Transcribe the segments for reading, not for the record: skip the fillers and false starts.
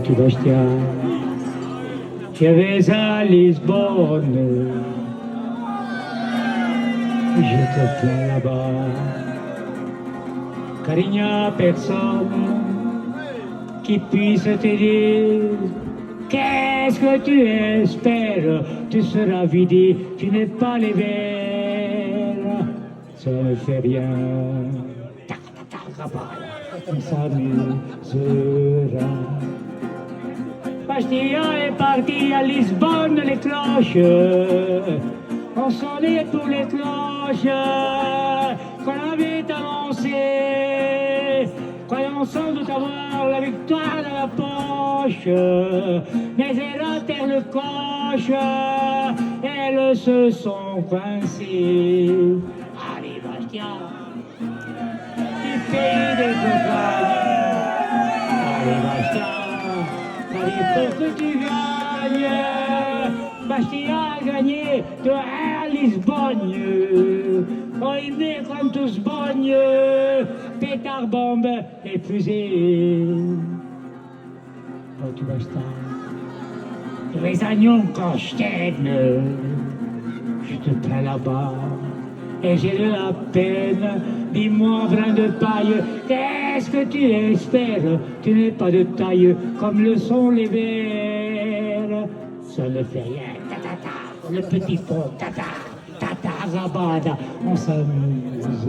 Tu Bastia, je vais à Lisbonne, je te plains là-bas, car il n'y a personne qui puisse te dire qu'est-ce que tu espères, tu seras vidé, tu n'es pas les verres, ça ne fait rien, on s'amusera. Bastia est parti à Lisbonne, les cloches ont sonné tous les cloches qu'on avait annoncé, croyant sans doute avoir la victoire dans la poche, mais elles ratèrent le coche, elles se sont coincées. Allez Bastia, du pays des campagnes, allez Bastia, il faut que tu gagnes. Bastia a gagné de à Lisbonne. On est né comme tous bognes, pétard, bombe et fusée. Oh, tu Bastia, je vais à Nyon-Constène, je te plains là-bas. Et j'ai de la peine, dis-moi, brin de paille, qu'est-ce que tu espères? Tu n'es pas de taille comme le sont les vers. Ça ne fait rien, ta-ta-ta, le petit pont, ta-ta, ta-ta, rabada, on s'amuse.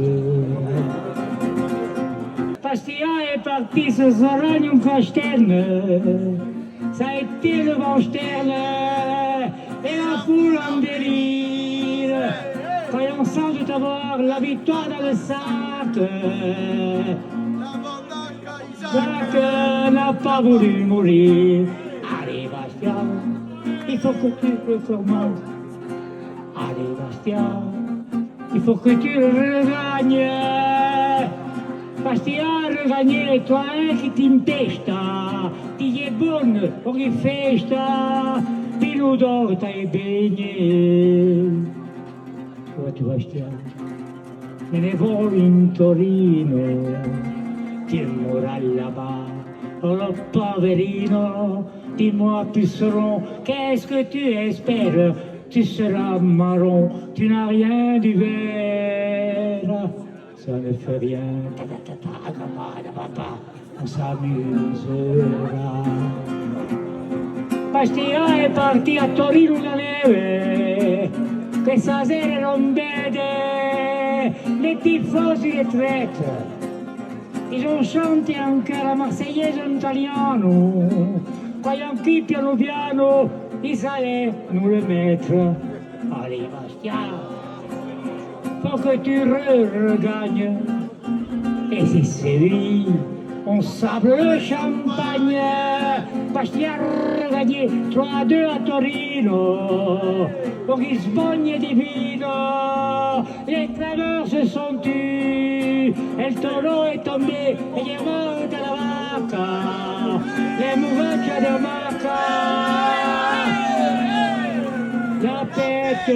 Bastia est parti ce soir à Nyon-Constène, ça a été le Bansterne et la foule en délire. Croyant sans doute avoir la victoire dans le Sarthe, Jacques n'a pas voulu mourir. Allez Bastia, il faut que tu recommences. Allez Bastia, il faut que tu regagnes. Bastia regagner, toi che ti impesta, ti è buon, ogni festa, più d'orta e begne. Tu Bastia, me ne volo in Torino, ti mourras là-bas. Oh le poverino, dis-moi puceron, qu'est-ce que tu espères? Tu seras marron, tu n'as rien du vert. Ça ne fait rien, on s'amusera. Bastia est parti a Torino la neve. Questa sera non vede les tifosi des traîtres. Ils ont chanté anche la Marseillaise en italiano, croyant qui piano piano ils allaient nous le mettre. Allez Bastia, faut que tu regagnes. Et si c'est lui, on sable le champagne. Bastia a regagné 3-2 à Torino. Pour il sbogne di vino, les clameurs se sont tus, et le taureau est tombé, et il est mort de la vaca, les mouvettes de maca, la tête